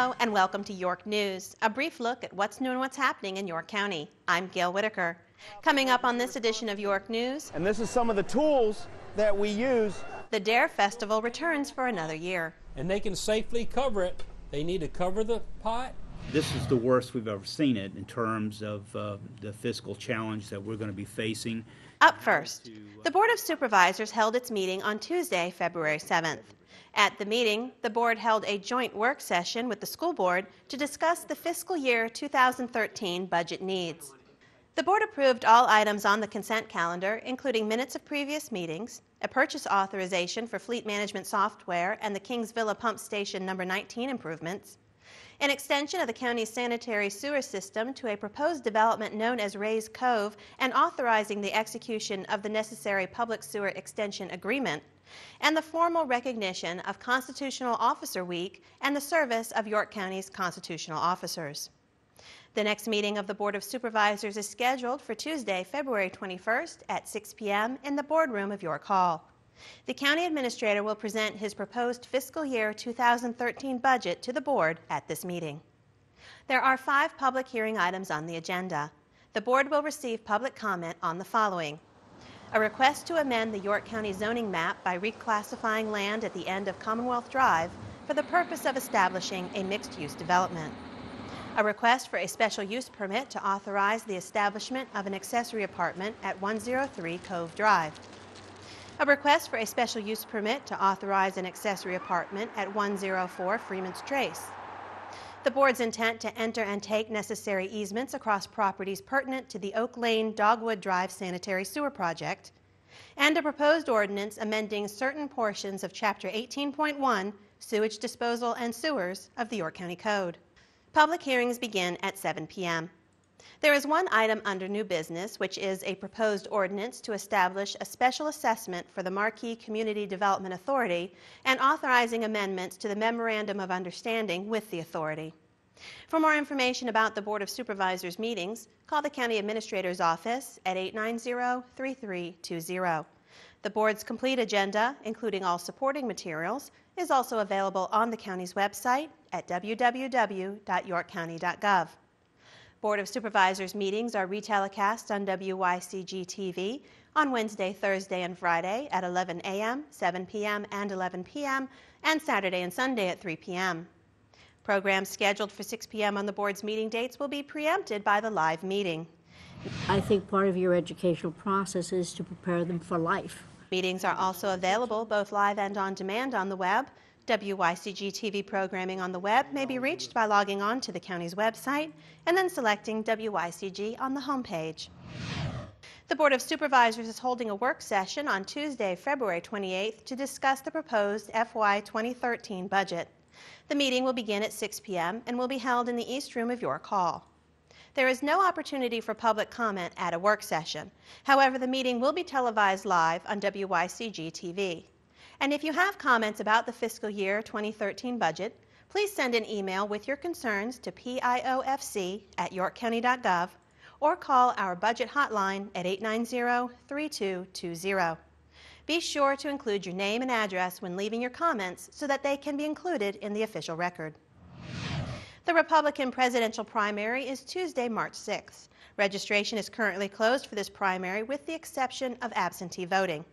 Hello and welcome to York News, a brief look at what's new and what's happening in York County. I'm Gail Whitaker. Coming up on this edition of York News, and this is some of the tools that we use. The Dare Festival returns for another year. And they can safely cover it. They need to cover the pot. This is the worst we've ever seen it in terms of the fiscal challenge that we're going to be facing. Up first, the Board of Supervisors held its meeting on Tuesday, February 7th. At the meeting, the board held a joint work session with the school board to discuss the fiscal year 2013 budget needs. The board approved all items on the consent calendar, including minutes of previous meetings, a purchase authorization for fleet management software and the Kings Villa Pump Station number 19 improvements, an extension of the county's sanitary sewer system to a proposed development known as Ray's Cove and authorizing the execution of the necessary public sewer extension agreement, and the formal recognition of Constitutional Officer Week and the service of York County's constitutional officers. The next meeting of the Board of Supervisors is scheduled for Tuesday, February 21st at 6 p.m. in the boardroom of York Hall. The County Administrator will present his proposed fiscal year 2013 budget to the board at this meeting. There are 5 public hearing items on the agenda. The board will receive public comment on the following: a request to amend the York County zoning map by reclassifying land at the end of Commonwealth Drive for the purpose of establishing a mixed-use development. A request for a special use permit to authorize the establishment of an accessory apartment at 103 Cove Drive. A request for a special use permit to authorize an accessory apartment at 104 Freeman's Trace. The board's intent to enter and take necessary easements across properties pertinent to the Oak Lane Dogwood Drive sanitary sewer project, and a proposed ordinance amending certain portions of Chapter 18.1, Sewage Disposal and Sewers of the York County Code. Public hearings begin at 7 p.m. There is one item under new business, which is a proposed ordinance to establish a special assessment for the Marquee Community Development Authority and authorizing amendments to the Memorandum of Understanding with the authority. For more information about the Board of Supervisors meetings, call the County Administrator's Office at 890-3320. The board's complete agenda, including all supporting materials, is also available on the county's website at www.yorkcounty.gov. Board of Supervisors meetings are retelecast on WYCG TV on Wednesday, Thursday, and Friday at 11 a.m., 7 p.m., and 11 p.m., and Saturday and Sunday at 3 p.m. Programs scheduled for 6 p.m. on the board's meeting dates will be preempted by the live meeting. I think part of your educational process is to prepare them for life. Meetings are also available both live and on demand on the web. WYCG TV programming on the web may be reached by logging on to the county's website and then selecting WYCG on the homepage. The Board of Supervisors is holding a work session on Tuesday, February 28th to discuss the proposed FY 2013 budget. The meeting will begin at 6 p.m. and will be held in the East Room of York Hall. There is no opportunity for public comment at a work session. However, the meeting will be televised live on WYCG TV. And if you have comments about the fiscal year 2013 budget, please send an email with your concerns to piofc@yorkcounty.gov or call our budget hotline at 890-3220. Be sure to include your name and address when leaving your comments so that they can be included in the official record. The Republican presidential primary is Tuesday, March 6th. Registration is currently closed for this primary with the exception of absentee voting.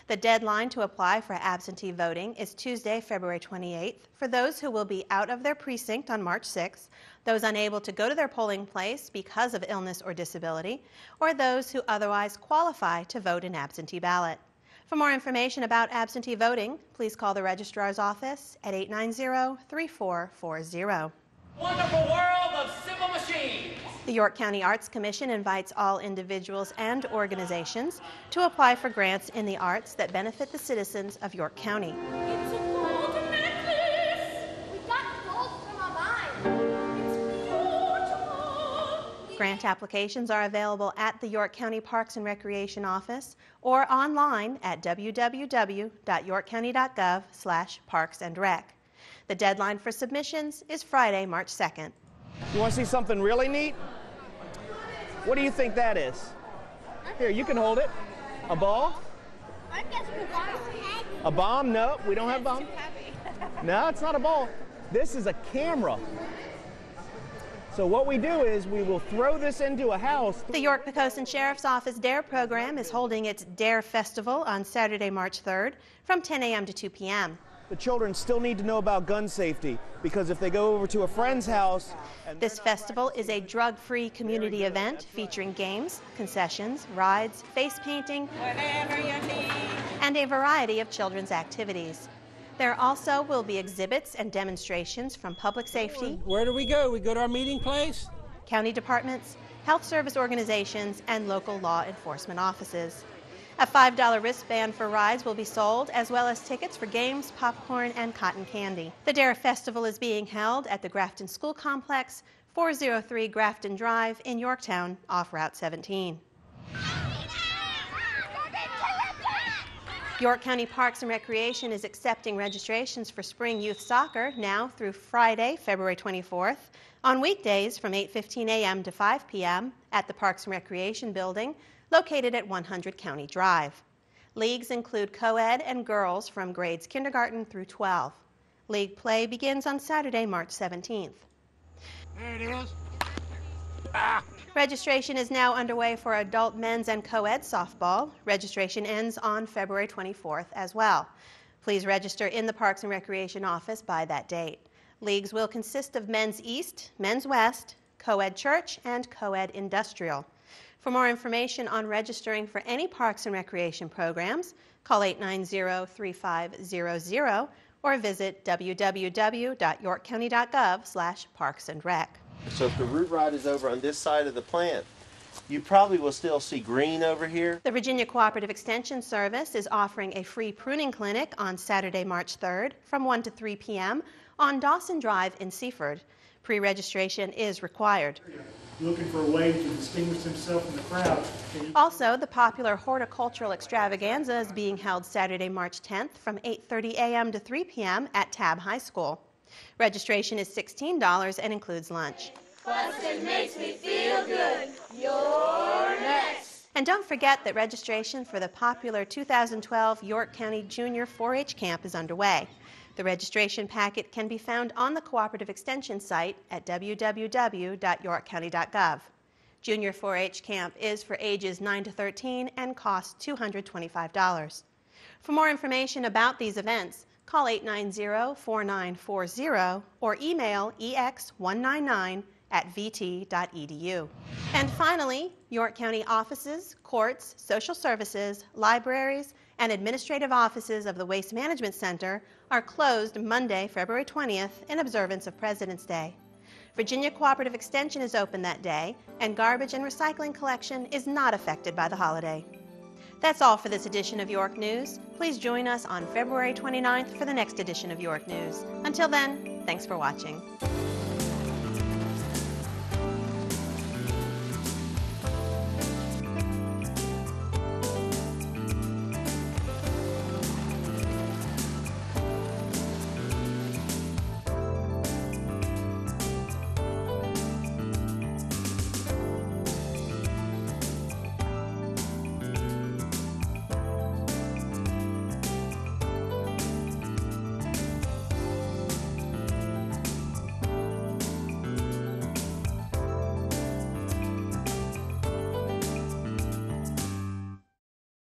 The deadline to apply for absentee voting is Tuesday, February 28th for those who will be out of their precinct on March 6th, those unable to go to their polling place because of illness or disability, or those who otherwise qualify to vote in absentee ballot. For more information about absentee voting, please call the Registrar's Office at 890-3440. Wonderful world of simple machines. The York County Arts Commission invites all individuals and organizations to apply for grants in the arts that benefit the citizens of York County. It's a gold necklace. We got gold from our mine. It's beautiful. Grant applications are available at the York County Parks and Recreation Office or online at www.yorkcounty.gov/parksandrec. The deadline for submissions is Friday, March 2nd. You want to see something really neat? What do you think that is? Here, you can hold it. A ball? I guess a bomb. A bomb? No, we don't have bomb. No, it's not a ball. This is a camera. So what we do is we will throw this into a house. The York-Poquoson Sheriff's Office DARE program is holding its DARE Festival on Saturday, March 3rd from 10 a.m. to 2 p.m. The children still need to know about gun safety because if they go over to a friend's house... This festival is a drug-free community event featuring games, concessions, rides, face painting, and a variety of children's activities. There also will be exhibits and demonstrations from public safety. Where do we go? We go to our meeting place? County departments, health service organizations, and local law enforcement offices. A $5 wristband for rides will be sold, as well as tickets for games, popcorn, and cotton candy. The DARE Festival is being held at the Grafton School Complex, 403 Grafton Drive in Yorktown, off Route 17. York County Parks and Recreation is accepting registrations for spring youth soccer now through Friday, February 24th, on weekdays from 8:15 a.m. to 5 p.m. at the Parks and Recreation Building, located at 100 County Drive. Leagues include co-ed and girls from grades kindergarten through 12. League play begins on Saturday, March 17th. There it is. Registration is now underway for adult men's and co-ed softball. Registration ends on February 24th as well. Please register in the Parks and Recreation office by that date. Leagues will consist of men's East, men's West, co-ed church, and co-ed industrial. For more information on registering for any Parks and Recreation programs, call 890-3500 or visit www.yorkcounty.gov/parksandrec. So if the route ride is over on this side of the plant, you probably will still see green over here. The Virginia Cooperative Extension Service is offering a free pruning clinic on Saturday, March 3rd from 1 to 3 p.m. on Dawson Drive in Seaford. Pre-registration is required. Looking for a way to distinguish himself from the crowd. Also, the popular horticultural extravaganza is being held Saturday, March 10th from 8:30 a.m. to 3 p.m. at Tab High School. Registration is $16 and includes lunch. Bustin' makes me feel good. You're next. And don't forget that registration for the popular 2012 York County Junior 4-H Camp is underway. The registration packet can be found on the Cooperative Extension site at www.yorkcounty.gov. Junior 4-H Camp is for ages 9 to 13 and costs $225. For more information about these events, call 890-4940 or email ex199@vt.edu. And finally, York County offices, courts, social services, libraries, and administrative offices of the Waste Management Center are closed Monday, February 20th in observance of President's Day. Virginia Cooperative Extension is open that day, and garbage and recycling collection is not affected by the holiday. That's all for this edition of York News. Please join us on February 29th for the next edition of York News. Until then, thanks for watching.